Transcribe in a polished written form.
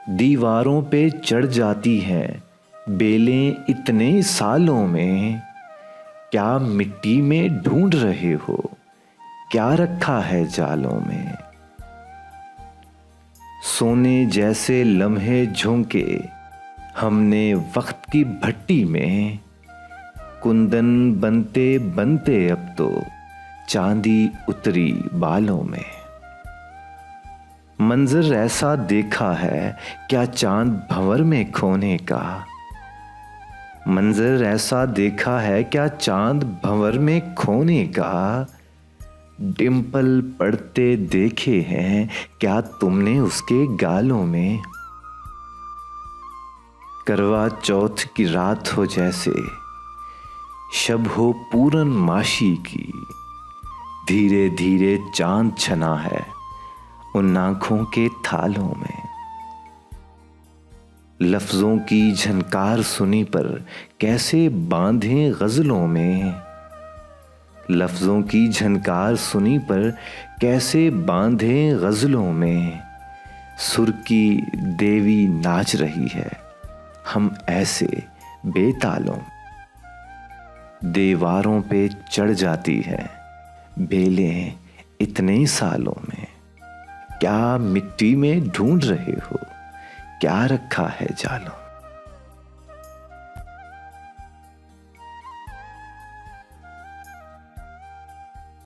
दीवारों पे चढ़ जाती हैं बेलें इतने सालों में। क्या मिट्टी में ढूंढ रहे हो, क्या रखा है जालों में। सोने जैसे लम्हे झोंके हमने वक्त की भट्टी में। कुंदन बनते बनते अब तो चांदी उतरी बालों में। मंजर ऐसा देखा है क्या चांद भंवर में खोने का। मंजर ऐसा देखा है क्या चांद भंवर में खोने का। डिंपल पड़ते देखे हैं क्या तुमने उसके गालों में। करवा चौथ की रात हो जैसे शब हो पूरनमाशी की। धीरे धीरे चांद छना है उन आंखों के थालों में। लफ्जों की झनकार सुनी पर कैसे बांधे गजलों में। लफ्जों की झनकार सुनी पर कैसे बांधे गजलों में। सुर की देवी नाच रही है हम ऐसे बेतालों। दीवारों पे चढ़ जाती है बेलें इतने सालों में। क्या मिट्टी में ढूंढ रहे हो, क्या रखा है जालों।